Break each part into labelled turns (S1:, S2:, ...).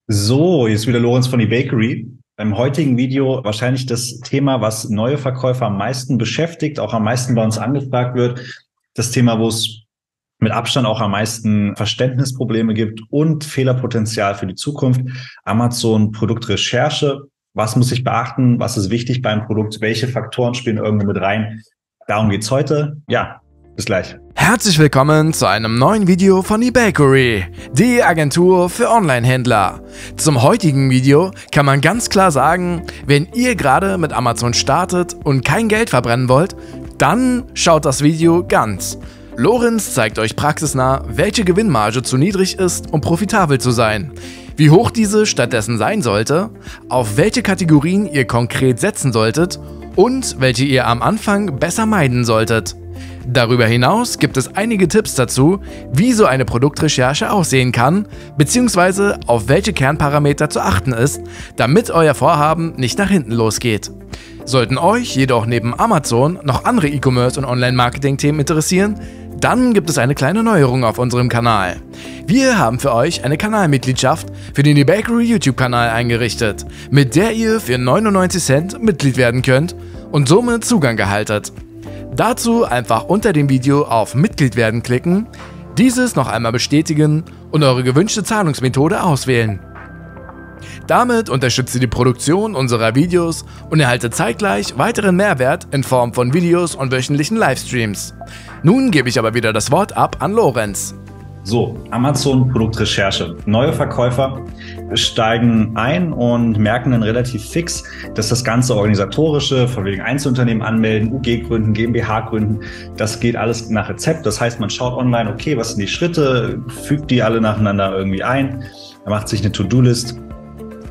S1: So, jetzt wieder Lorenz von eBakery. Beim heutigen Video wahrscheinlich das Thema, was neue Verkäufer am meisten beschäftigt, auch am meisten bei uns angefragt wird. Das Thema, wo es mit Abstand auch am meisten Verständnisprobleme gibt und Fehlerpotenzial für die Zukunft. Amazon Produktrecherche. Was muss ich beachten? Was ist wichtig beim Produkt? Welche Faktoren spielen irgendwo mit rein? Darum geht's heute. Ja, bis gleich.
S2: Herzlich willkommen zu einem neuen Video von eBakery, die Agentur für Online-Händler. Zum heutigen Video kann man ganz klar sagen, wenn ihr gerade mit Amazon startet und kein Geld verbrennen wollt, dann schaut das Video ganz. Lorenz zeigt euch praxisnah, welche Gewinnmarge zu niedrig ist, um profitabel zu sein, wie hoch diese stattdessen sein sollte, auf welche Kategorien ihr konkret setzen solltet und welche ihr am Anfang besser meiden solltet. Darüber hinaus gibt es einige Tipps dazu, wie so eine Produktrecherche aussehen kann, beziehungsweise auf welche Kernparameter zu achten ist, damit euer Vorhaben nicht nach hinten losgeht. Sollten euch jedoch neben Amazon noch andere E-Commerce und Online-Marketing-Themen interessieren, dann gibt es eine kleine Neuerung auf unserem Kanal. Wir haben für euch eine Kanalmitgliedschaft für den eBakery YouTube-Kanal eingerichtet, mit der ihr für 99 Cent Mitglied werden könnt und somit Zugang erhaltet. Dazu einfach unter dem Video auf Mitglied werden klicken, dieses noch einmal bestätigen und eure gewünschte Zahlungsmethode auswählen. Damit unterstützt ihr die Produktion unserer Videos und erhaltet zeitgleich weiteren Mehrwert in Form von Videos und wöchentlichen Livestreams. Nun gebe ich aber wieder das Wort ab an Lorenz.
S1: So, Amazon Produktrecherche. Neue Verkäufer steigen ein und merken dann relativ fix, dass das ganze Organisatorische, von wegen Einzelunternehmen anmelden, UG gründen, GmbH gründen, das geht alles nach Rezept. Das heißt, man schaut online, okay, was sind die Schritte, fügt die alle nacheinander irgendwie ein, man macht sich eine To-Do-List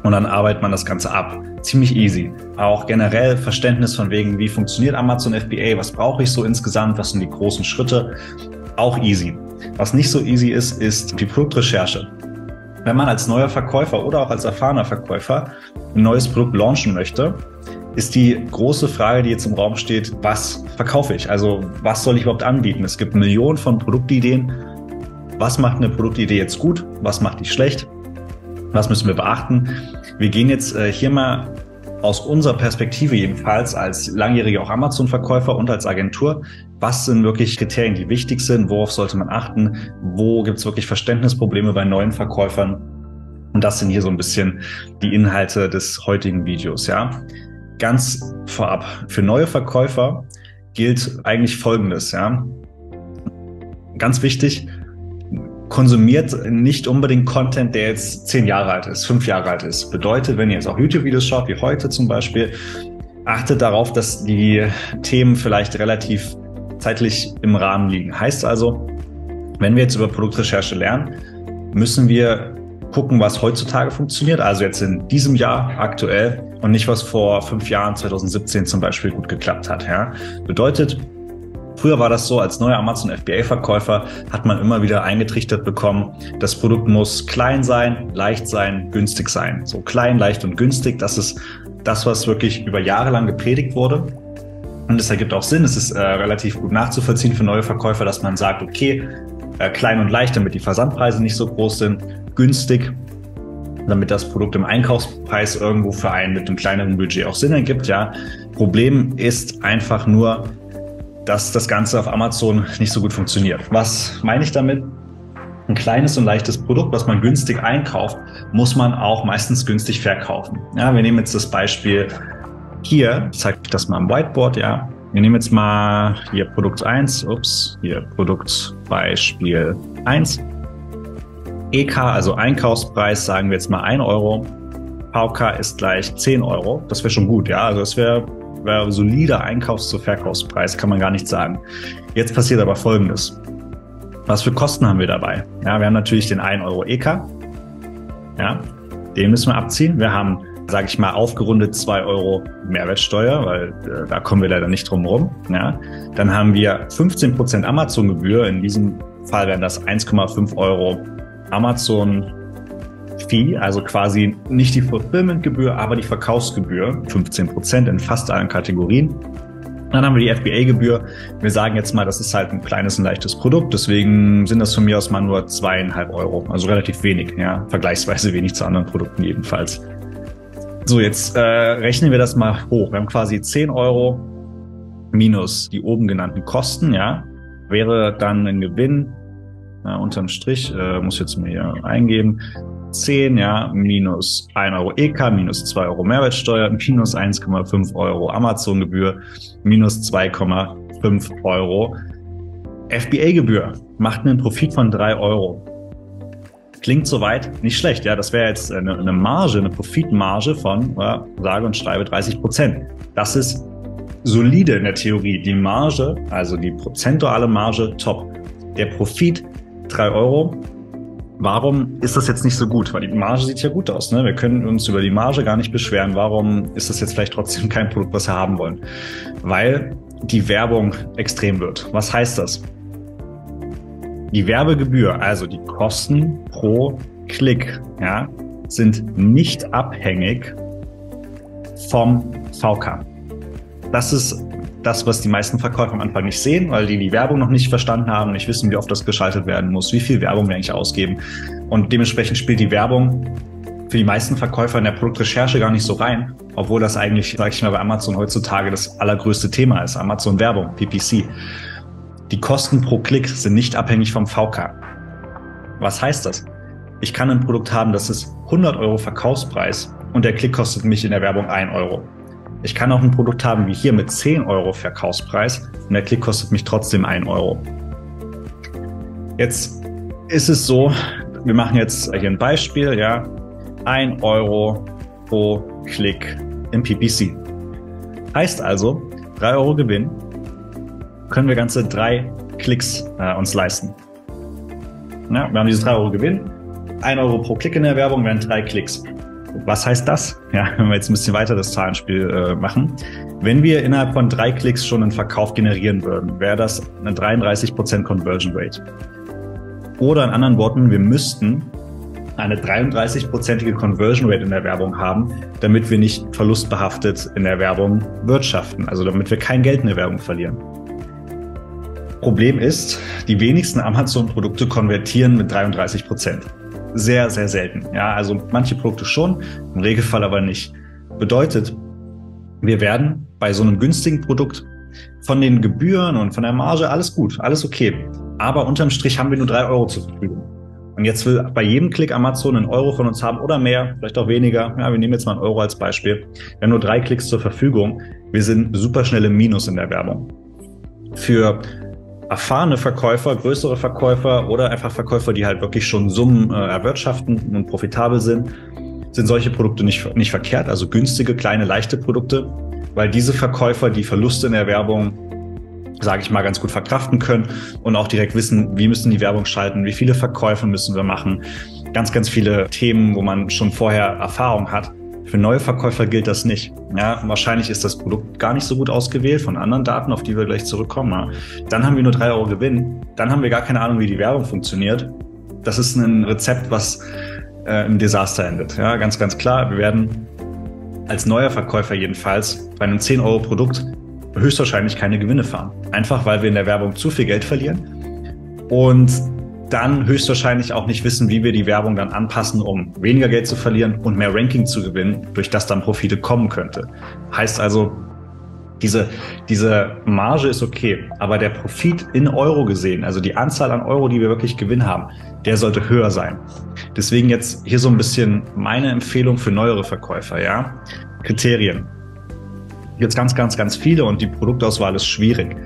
S1: und dann arbeitet man das Ganze ab. Ziemlich easy. Auch generell Verständnis von wegen, wie funktioniert Amazon FBA, was brauche ich so insgesamt, was sind die großen Schritte, auch easy. Was nicht so easy ist, ist die Produktrecherche. Wenn man als neuer Verkäufer oder auch als erfahrener Verkäufer ein neues Produkt launchen möchte, ist die große Frage, die jetzt im Raum steht, was verkaufe ich? Also was soll ich überhaupt anbieten? Es gibt Millionen von Produktideen. Was macht eine Produktidee jetzt gut? Was macht die schlecht? Was müssen wir beachten? Wir gehen jetzt hier mal aus unserer Perspektive jedenfalls als langjährige auch Amazon-Verkäufer und als Agentur, was sind wirklich Kriterien, die wichtig sind, worauf sollte man achten, wo gibt es wirklich Verständnisprobleme bei neuen Verkäufern, und das sind hier so ein bisschen die Inhalte des heutigen Videos. Ja, ganz vorab, für neue Verkäufer gilt eigentlich Folgendes, ja, ganz wichtig: Konsumiert nicht unbedingt Content, der jetzt 10 Jahre alt ist, 5 Jahre alt ist. Bedeutet, wenn ihr jetzt auch YouTube-Videos schaut, wie heute zum Beispiel, achtet darauf, dass die Themen vielleicht relativ zeitlich im Rahmen liegen. Heißt also, wenn wir jetzt über Produktrecherche lernen, müssen wir gucken, was heutzutage funktioniert, also jetzt in diesem Jahr aktuell, und nicht, was vor 5 Jahren, 2017 zum Beispiel, gut geklappt hat. Ja? Bedeutet, früher war das so, als neuer Amazon FBA-Verkäufer hat man immer wieder eingetrichtert bekommen, das Produkt muss klein sein, leicht sein, günstig sein. So klein, leicht und günstig, das ist das, was wirklich über Jahre lang gepredigt wurde. Und es ergibt auch Sinn, es ist relativ gut nachzuvollziehen für neue Verkäufer, dass man sagt, okay, klein und leicht, damit die Versandpreise nicht so groß sind, günstig, damit das Produkt im Einkaufspreis irgendwo für einen mit einem kleineren Budget auch Sinn ergibt. Ja. Problem ist einfach nur, dass das Ganze auf Amazon nicht so gut funktioniert. Was meine ich damit? Ein kleines und leichtes Produkt, was man günstig einkauft, muss man auch meistens günstig verkaufen. Ja, wir nehmen jetzt das Beispiel hier, ich zeige euch das mal am Whiteboard. Ja. Wir nehmen jetzt mal hier Produkt 1, hier Produktbeispiel 1. EK, also Einkaufspreis, sagen wir jetzt mal 1 Euro. VK ist gleich 10 Euro. Das wäre schon gut, ja. Also das wäre solider Einkaufs- zu Verkaufspreis, kann man gar nicht sagen. Jetzt passiert aber Folgendes. Was für Kosten haben wir dabei? Ja, wir haben natürlich den 1 Euro EK. Ja, den müssen wir abziehen. Wir haben, sage ich mal, aufgerundet 2 Euro Mehrwertsteuer, weil da kommen wir leider nicht drum rum. Ja, dann haben wir 15% Amazon-Gebühr. In diesem Fall wären das 1,5 Euro Amazon-Fee, also quasi nicht die Fulfillment-Gebühr, aber die Verkaufsgebühr, 15% in fast allen Kategorien. Dann haben wir die FBA-Gebühr. Wir sagen jetzt mal, das ist halt ein kleines und leichtes Produkt. Deswegen sind das von mir aus mal nur 2,5 Euro. Also relativ wenig, ja, vergleichsweise wenig zu anderen Produkten jedenfalls. So, jetzt rechnen wir das mal hoch. Wir haben quasi 10 Euro minus die oben genannten Kosten, ja, wäre dann ein Gewinn, unterm Strich, muss ich jetzt mal hier eingeben, 10, ja, minus 1 Euro EK, minus 2 Euro Mehrwertsteuer, minus 1,5 Euro Amazon-Gebühr, minus 2,5 Euro FBA-Gebühr. Macht einen Profit von 3 Euro. Klingt soweit nicht schlecht, ja, das wäre jetzt eine Marge, eine Profitmarge von, sage und schreibe 30%. Das ist solide in der Theorie. Die Marge, also die prozentuale Marge, top. Der Profit 3 Euro. Warum ist das jetzt nicht so gut? Weil die Marge sieht ja gut aus, ne? Wir können uns über die Marge gar nicht beschweren. Warum ist das jetzt vielleicht trotzdem kein Produkt, was wir haben wollen? Weil die Werbung extrem wird. Was heißt das? Die Werbegebühr, also die Kosten pro Klick, ja, sind nicht abhängig vom VK. Das ist das, was die meisten Verkäufer am Anfang nicht sehen, weil die Werbung noch nicht verstanden haben, nicht wissen, wie oft das geschaltet werden muss, wie viel Werbung wir eigentlich ausgeben. Und dementsprechend spielt die Werbung für die meisten Verkäufer in der Produktrecherche gar nicht so rein, obwohl das eigentlich, sage ich mal, bei Amazon heutzutage das allergrößte Thema ist. Amazon-Werbung, PPC. Die Kosten pro Klick sind nicht abhängig vom VK. Was heißt das? Ich kann ein Produkt haben, das ist 100 Euro Verkaufspreis und der Klick kostet mich in der Werbung 1 Euro. Ich kann auch ein Produkt haben wie hier mit 10 Euro Verkaufspreis und der Klick kostet mich trotzdem 1 Euro. Jetzt ist es so, wir machen jetzt hier ein Beispiel, ja, 1 Euro pro Klick im PPC. Heißt also, 3 Euro Gewinn können wir ganze 3 Klicks uns leisten. Ja, wir haben diese 3 Euro Gewinn, 1 Euro pro Klick in der Werbung wären 3 Klicks. Was heißt das? Ja, wenn wir jetzt ein bisschen weiter das Zahlenspiel machen. Wenn wir innerhalb von 3 Klicks schon einen Verkauf generieren würden, wäre das eine 33% Conversion Rate. Oder in anderen Worten, wir müssten eine 33%ige Conversion Rate in der Werbung haben, damit wir nicht verlustbehaftet in der Werbung wirtschaften, also damit wir kein Geld in der Werbung verlieren. Problem ist, die wenigsten Amazon-Produkte konvertieren mit 33%. Sehr, sehr selten. Ja, also manche Produkte schon, im Regelfall aber nicht. Bedeutet, wir werden bei so einem günstigen Produkt von den Gebühren und von der Marge alles gut, alles okay. Aber unterm Strich haben wir nur 3 Euro zur Verfügung. Und jetzt will bei jedem Klick Amazon einen Euro von uns haben oder mehr, vielleicht auch weniger. Ja, wir nehmen jetzt mal einen Euro als Beispiel. Wir haben nur 3 Klicks zur Verfügung. Wir sind super schnell im Minus in der Werbung. Für erfahrene Verkäufer, größere Verkäufer oder einfach Verkäufer, die halt wirklich schon Summen erwirtschaften und profitabel sind solche Produkte nicht verkehrt, also günstige, kleine, leichte Produkte, weil diese Verkäufer die Verluste in der Werbung, sage ich mal, ganz gut verkraften können und auch direkt wissen, wie müssen die Werbung schalten, wie viele Verkäufe müssen wir machen. Ganz, ganz viele Themen, wo man schon vorher Erfahrung hat. Für neue Verkäufer gilt das nicht. Ja, wahrscheinlich ist das Produkt gar nicht so gut ausgewählt von anderen Daten, auf die wir gleich zurückkommen. Ja. Dann haben wir nur 3 Euro Gewinn. Dann haben wir gar keine Ahnung, wie die Werbung funktioniert. Das ist ein Rezept, was im Desaster endet. Ja, ganz, ganz klar. Wir werden als neuer Verkäufer jedenfalls bei einem 10 Euro Produkt höchstwahrscheinlich keine Gewinne fahren. Einfach, weil wir in der Werbung zu viel Geld verlieren und dann höchstwahrscheinlich auch nicht wissen, wie wir die Werbung dann anpassen, um weniger Geld zu verlieren und mehr Ranking zu gewinnen, durch das dann Profite kommen könnte. Heißt also, diese Marge ist okay, aber der Profit in Euro gesehen, also die Anzahl an Euro, die wir wirklich Gewinn haben, der sollte höher sein. Deswegen jetzt hier so ein bisschen meine Empfehlung für neuere Verkäufer, ja? Kriterien. Jetzt ganz, ganz, ganz viele und die Produktauswahl ist schwierig.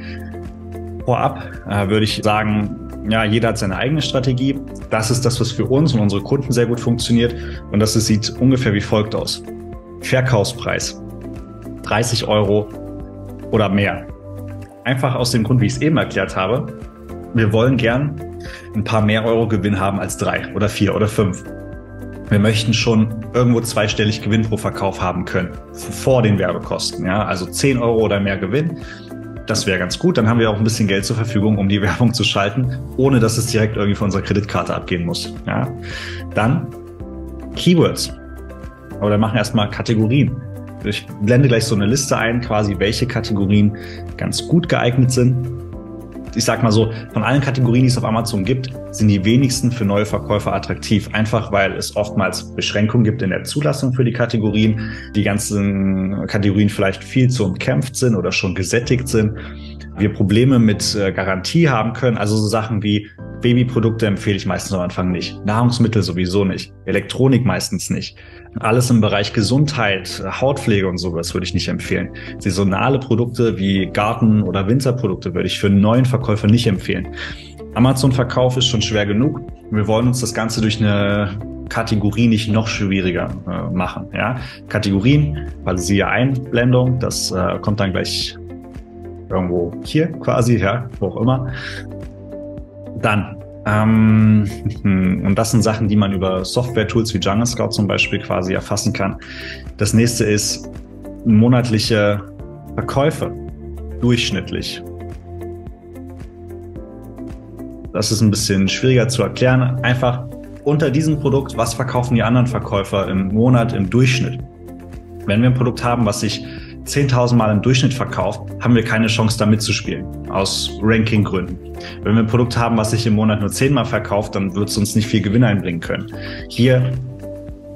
S1: Vorab würde ich sagen, ja, jeder hat seine eigene Strategie. Das ist das, was für uns und unsere Kunden sehr gut funktioniert. Und das sieht ungefähr wie folgt aus. Verkaufspreis 30 Euro oder mehr. Einfach aus dem Grund, wie ich es eben erklärt habe. Wir wollen gern ein paar mehr Euro Gewinn haben als 3 oder 4 oder 5. Wir möchten schon irgendwo zweistellig Gewinn pro Verkauf haben können, vor den Werbekosten. Ja? Also 10 Euro oder mehr Gewinn. Das wäre ganz gut. Dann haben wir auch ein bisschen Geld zur Verfügung, um die Werbung zu schalten, ohne dass es direkt irgendwie von unserer Kreditkarte abgehen muss. Ja? Dann Keywords. Oder machen erstmal Kategorien. Ich blende gleich so eine Liste ein, quasi welche Kategorien ganz gut geeignet sind. Ich sag mal so, von allen Kategorien, die es auf Amazon gibt, sind die wenigsten für neue Verkäufer attraktiv. Einfach weil es oftmals Beschränkungen gibt in der Zulassung für die Kategorien. Die ganzen Kategorien vielleicht viel zu umkämpft sind oder schon gesättigt sind. Wir Probleme mit Garantie haben können. Also so Sachen wie Babyprodukte empfehle ich meistens am Anfang nicht. Nahrungsmittel sowieso nicht. Elektronik meistens nicht. Alles im Bereich Gesundheit, Hautpflege und sowas würde ich nicht empfehlen. Saisonale Produkte wie Garten- oder Winterprodukte würde ich für einen neuen Verkäufer nicht empfehlen. Amazon-Verkauf ist schon schwer genug. Wir wollen uns das Ganze durch eine Kategorie nicht noch schwieriger machen. Ja? Kategorien, weil siehe Einblendung, das kommt dann gleich irgendwo hier quasi, ja, wo auch immer. Dann, und das sind Sachen, die man über Software-Tools wie Jungle Scout zum Beispiel quasi erfassen kann. Das nächste ist monatliche Verkäufe, durchschnittlich. Das ist ein bisschen schwieriger zu erklären. Einfach unter diesem Produkt, was verkaufen die anderen Verkäufer im Monat im Durchschnitt? Wenn wir ein Produkt haben, was sich 10.000 Mal im Durchschnitt verkauft, haben wir keine Chance, da mitzuspielen, aus Ranking-Gründen. Wenn wir ein Produkt haben, was sich im Monat nur 10 Mal verkauft, dann wird es uns nicht viel Gewinn einbringen können. Hier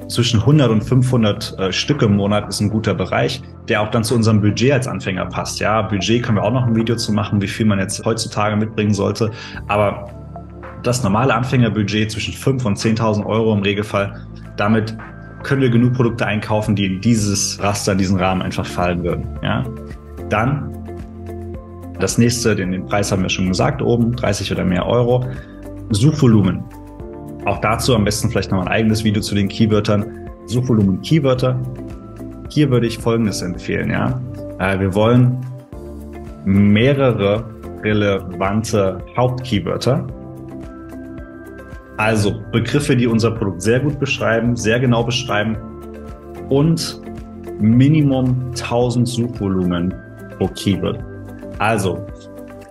S1: zwischen 100 und 500 Stücke im Monat ist ein guter Bereich, der auch dann zu unserem Budget als Anfänger passt. Ja, Budget können wir auch noch ein Video zu machen, wie viel man jetzt heutzutage mitbringen sollte. Aber das normale Anfängerbudget zwischen 5.000 und 10.000 Euro im Regelfall, damit können wir genug Produkte einkaufen, die in dieses Raster, in diesen Rahmen einfach fallen würden. Ja? Dann das nächste, den Preis haben wir schon gesagt, oben 30 oder mehr Euro. Suchvolumen. Auch dazu am besten vielleicht noch ein eigenes Video zu den Keywörtern. Suchvolumen, Keywörter. Hier würde ich Folgendes empfehlen. Ja? Wir wollen mehrere relevante Hauptkeywörter. Also Begriffe, die unser Produkt sehr gut beschreiben, sehr genau beschreiben und Minimum 1000 Suchvolumen pro Keyword. Also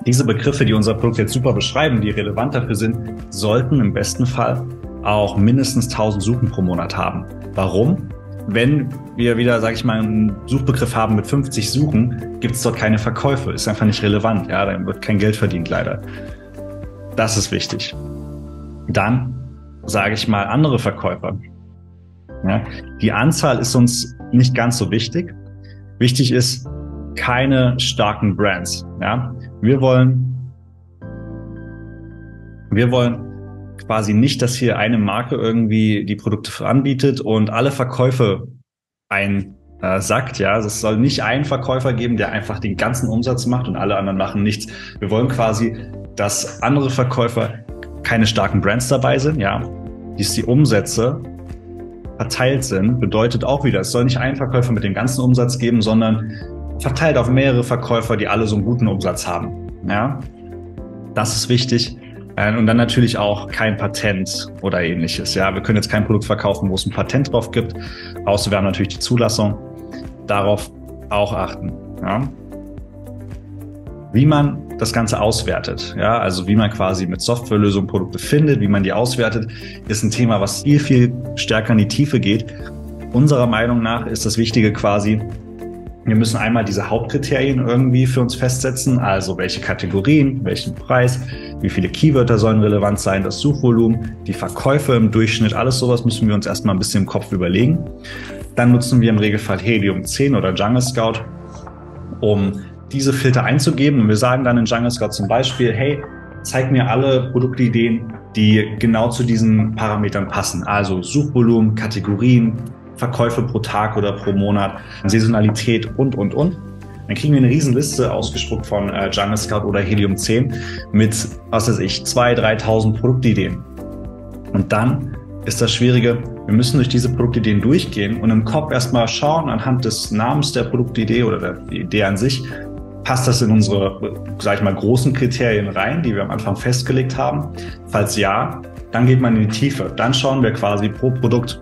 S1: diese Begriffe, die unser Produkt jetzt super beschreiben, die relevant dafür sind, sollten im besten Fall auch mindestens 1000 Suchen pro Monat haben. Warum? Wenn wir wieder, sage ich mal, einen Suchbegriff haben mit 50 Suchen, gibt es dort keine Verkäufe. Ist einfach nicht relevant. Ja, dann wird kein Geld verdient, leider. Das ist wichtig. Dann sage ich mal andere Verkäufer. Ja, die Anzahl ist uns nicht ganz so wichtig. Wichtig ist keine starken Brands. Ja, wir wollen quasi nicht, dass hier eine Marke irgendwie die Produkte anbietet und alle Verkäufe einsackt. Ja, es soll nicht einen Verkäufer geben, der einfach den ganzen Umsatz macht und alle anderen machen nichts. Wir wollen quasi, dass andere Verkäufer keine starken Brands dabei sind, ja, die Umsätze verteilt sind, bedeutet auch wieder, es soll nicht einen Verkäufer mit dem ganzen Umsatz geben, sondern verteilt auf mehrere Verkäufer, die alle so einen guten Umsatz haben, ja. Das ist wichtig. Und dann natürlich auch kein Patent oder ähnliches, ja. Wir können jetzt kein Produkt verkaufen, wo es ein Patent drauf gibt, außer wir haben natürlich die Zulassung. Darauf auch achten, ja. Wie man das Ganze auswertet, ja, also wie man quasi mit Softwarelösungen Produkte findet, wie man die auswertet, ist ein Thema, was viel, viel stärker in die Tiefe geht. Unserer Meinung nach ist das Wichtige quasi, wir müssen einmal diese Hauptkriterien irgendwie für uns festsetzen, also welche Kategorien, welchen Preis, wie viele Keywörter sollen relevant sein, das Suchvolumen, die Verkäufe im Durchschnitt, alles sowas müssen wir uns erstmal ein bisschen im Kopf überlegen. Dann nutzen wir im Regelfall Helium 10 oder Jungle Scout, um diese Filter einzugeben, und wir sagen dann in Jungle Scout zum Beispiel, hey, zeig mir alle Produktideen, die genau zu diesen Parametern passen. Also Suchvolumen, Kategorien, Verkäufe pro Tag oder pro Monat, Saisonalität und. Dann kriegen wir eine riesen Liste ausgespuckt von Jungle Scout oder Helium 10 mit, was weiß ich, 2.000, 3.000 Produktideen. Und dann ist das Schwierige, wir müssen durch diese Produktideen durchgehen und im Kopf erstmal schauen, anhand des Namens der Produktidee oder der Idee an sich, passt das in unsere, sag ich mal, großen Kriterien rein, die wir am Anfang festgelegt haben? Falls ja, dann geht man in die Tiefe. Dann schauen wir quasi pro Produkt,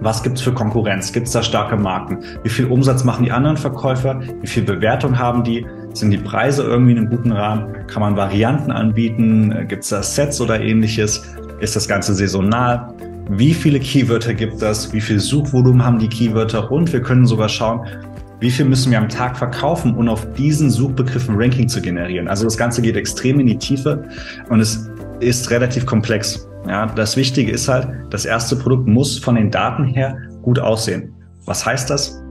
S1: was gibt's für Konkurrenz? Gibt's da starke Marken? Wie viel Umsatz machen die anderen Verkäufer? Wie viel Bewertung haben die? Sind die Preise irgendwie in einem guten Rahmen? Kann man Varianten anbieten? Gibt's da Sets oder ähnliches? Ist das Ganze saisonal? wie viele Keywörter gibt es, wie viel Suchvolumen haben die Keywörter und wir können sogar schauen, wie viel müssen wir am Tag verkaufen, um auf diesen Suchbegriffen Ranking zu generieren. Also das Ganze geht extrem in die Tiefe und es ist relativ komplex. Ja, das Wichtige ist halt, das erste Produkt muss von den Daten her gut aussehen. Was heißt das?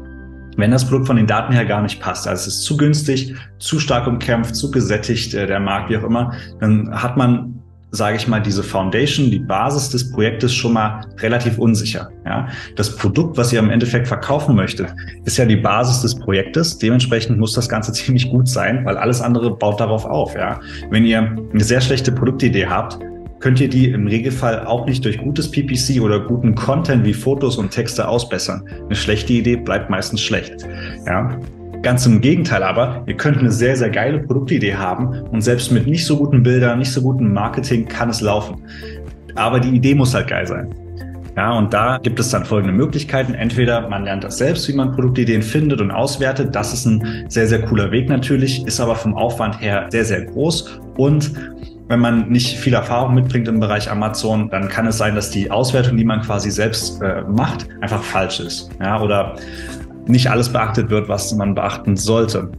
S1: Wenn das Produkt von den Daten her gar nicht passt, also es ist zu günstig, zu stark umkämpft, zu gesättigt, der Markt, wie auch immer, dann hat man, sage ich mal, diese Foundation, die Basis des Projektes schon mal relativ unsicher. Ja? Das Produkt, was ihr im Endeffekt verkaufen möchtet, ist ja die Basis des Projektes. Dementsprechend muss das Ganze ziemlich gut sein, weil alles andere baut darauf auf. Ja? Wenn ihr eine sehr schlechte Produktidee habt, könnt ihr die im Regelfall auch nicht durch gutes PPC oder guten Content wie Fotos und Texte ausbessern. Eine schlechte Idee bleibt meistens schlecht. Ja? Ganz im Gegenteil aber, ihr könnt eine sehr, sehr geile Produktidee haben und selbst mit nicht so guten Bildern, nicht so gutem Marketing kann es laufen. Aber die Idee muss halt geil sein. Ja, und da gibt es dann folgende Möglichkeiten. Entweder man lernt das selbst, wie man Produktideen findet und auswertet. Das ist ein sehr, sehr cooler Weg natürlich, ist aber vom Aufwand her sehr, sehr groß. Und wenn man nicht viel Erfahrung mitbringt im Bereich Amazon, dann kann es sein, dass die Auswertung, die man quasi selbst macht, einfach falsch ist. Ja, oder nicht alles beachtet wird, was man beachten sollte.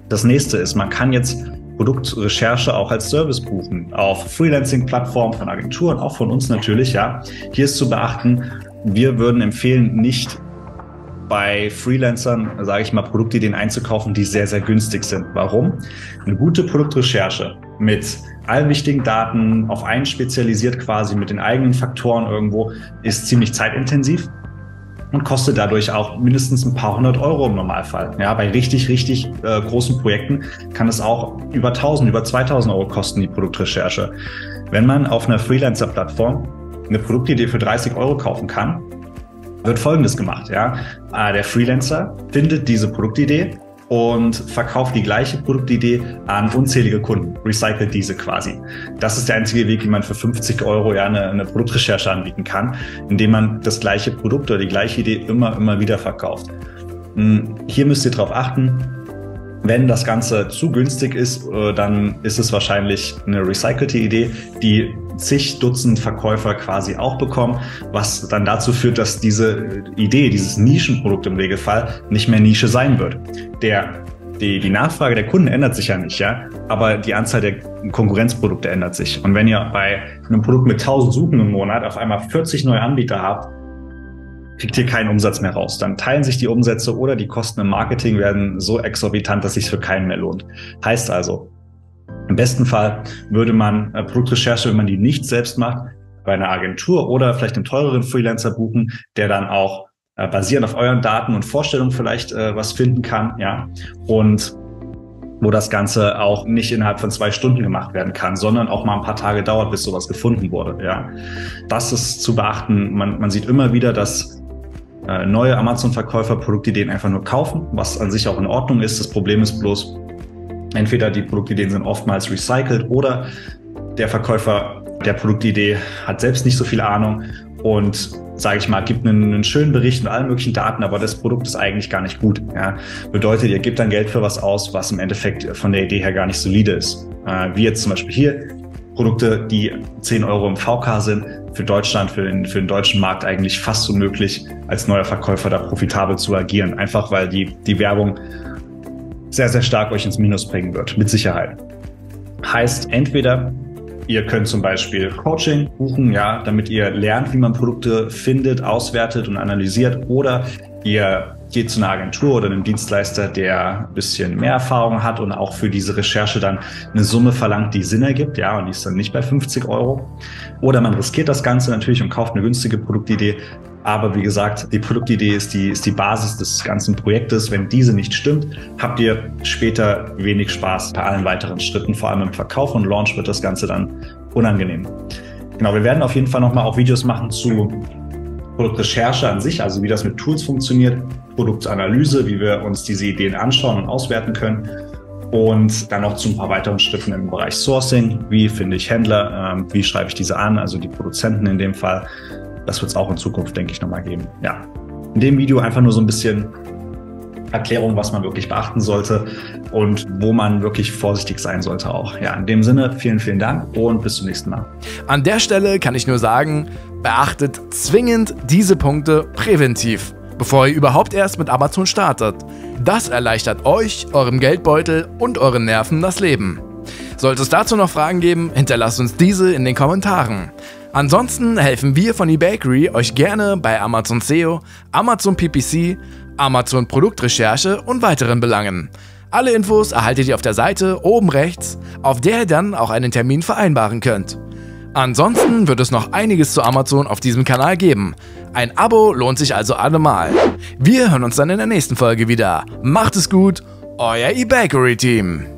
S1: Das nächste ist, man kann jetzt Produktrecherche auch als Service buchen auf Freelancing-Plattformen von Agenturen, auch von uns natürlich. Ja, hier ist zu beachten, wir würden empfehlen, nicht bei Freelancern, sage ich mal, Produktideen einzukaufen, die sehr, sehr günstig sind. Warum? Eine gute Produktrecherche mit allen wichtigen Daten, auf einen spezialisiert quasi mit den eigenen Faktoren irgendwo, ist ziemlich zeitintensiv und kostet dadurch auch mindestens ein paar hundert Euro im Normalfall. Ja, bei richtig großen Projekten kann es auch über 1000, über 2000 Euro kosten, die Produktrecherche. Wenn man auf einer Freelancer-Plattform eine Produktidee für 30 Euro kaufen kann, wird Folgendes gemacht. Ja? Der Freelancer findet diese Produktidee und verkauft die gleiche Produktidee an unzählige Kunden, recycelt diese quasi. Das ist der einzige Weg, wie man für 50 Euro ja eine Produktrecherche anbieten kann, indem man das gleiche Produkt oder die gleiche Idee immer wieder verkauft. Hier müsst ihr darauf achten, wenn das Ganze zu günstig ist, dann ist es wahrscheinlich eine recycelte Idee, die zig Dutzend Verkäufer quasi auch bekommen, was dann dazu führt, dass diese Idee, dieses Nischenprodukt im Regelfall nicht mehr Nische sein wird. Die Nachfrage der Kunden ändert sich ja nicht, ja, aber die Anzahl der Konkurrenzprodukte ändert sich. Und wenn ihr bei einem Produkt mit 1000 Suchen im Monat auf einmal 40 neue Anbieter habt, kriegt ihr keinen Umsatz mehr raus. Dann teilen sich die Umsätze oder die Kosten im Marketing werden so exorbitant, dass es sich für keinen mehr lohnt. Heißt also, im besten Fall würde man Produktrecherche, wenn man die nicht selbst macht, bei einer Agentur oder vielleicht einem teureren Freelancer buchen, der dann auch basierend auf euren Daten und Vorstellungen vielleicht was finden kann, ja, und wo das Ganze auch nicht innerhalb von 2 Stunden gemacht werden kann, sondern auch mal ein paar Tage dauert, bis sowas gefunden wurde, ja. Das ist zu beachten. Man sieht immer wieder, dass neue Amazon-Verkäufer Produktideen einfach nur kaufen, was an sich auch in Ordnung ist. Das Problem ist bloß, entweder die Produktideen sind oftmals recycelt oder der Verkäufer der Produktidee hat selbst nicht so viel Ahnung und, sage ich mal, gibt einen schönen Bericht mit allen möglichen Daten, aber das Produkt ist eigentlich gar nicht gut. Ja. Bedeutet, ihr gebt dann Geld für was aus, was im Endeffekt von der Idee her gar nicht solide ist. Wie jetzt zum Beispiel hier Produkte, die 10 Euro im VK sind, für Deutschland, für den deutschen Markt eigentlich fast unmöglich, als neuer Verkäufer da profitabel zu agieren. Einfach weil die Werbung sehr, sehr stark euch ins Minus bringen wird, mit Sicherheit. Heißt, entweder ihr könnt zum Beispiel Coaching buchen, ja, damit ihr lernt, wie man Produkte findet, auswertet und analysiert, oder ihr geht zu einer Agentur oder einem Dienstleister, der ein bisschen mehr Erfahrung hat und auch für diese Recherche dann eine Summe verlangt, die Sinn ergibt, ja, und die ist dann nicht bei 50 Euro. Oder man riskiert das Ganze natürlich und kauft eine günstige Produktidee. Aber wie gesagt, die Produktidee ist die Basis des ganzen Projektes. Wenn diese nicht stimmt, habt ihr später wenig Spaß bei allen weiteren Schritten. Vor allem im Verkauf und Launch wird das Ganze dann unangenehm. Genau, wir werden auf jeden Fall nochmal auch Videos machen zu Produktrecherche an sich, also wie das mit Tools funktioniert, Produktanalyse, wie wir uns diese Ideen anschauen und auswerten können, und dann noch zu ein paar weiteren Schritten im Bereich Sourcing. Wie finde ich Händler? Wie schreibe ich diese an? Also die Produzenten in dem Fall. Das wird es auch in Zukunft, denke ich, nochmal geben. Ja, in dem Video einfach nur so ein bisschen Erklärung, was man wirklich beachten sollte und wo man wirklich vorsichtig sein sollte auch. Ja, in dem Sinne, vielen, vielen Dank und bis zum nächsten Mal.
S2: An der Stelle kann ich nur sagen, beachtet zwingend diese Punkte präventiv, bevor ihr überhaupt erst mit Amazon startet. Das erleichtert euch, eurem Geldbeutel und euren Nerven das Leben. Sollte es dazu noch Fragen geben, hinterlasst uns diese in den Kommentaren. Ansonsten helfen wir von eBakery euch gerne bei Amazon SEO, Amazon PPC, Amazon Produktrecherche und weiteren Belangen. Alle Infos erhaltet ihr auf der Seite oben rechts, auf der ihr dann auch einen Termin vereinbaren könnt. Ansonsten wird es noch einiges zu Amazon auf diesem Kanal geben. Ein Abo lohnt sich also allemal. Wir hören uns dann in der nächsten Folge wieder. Macht es gut, euer eBakery-Team.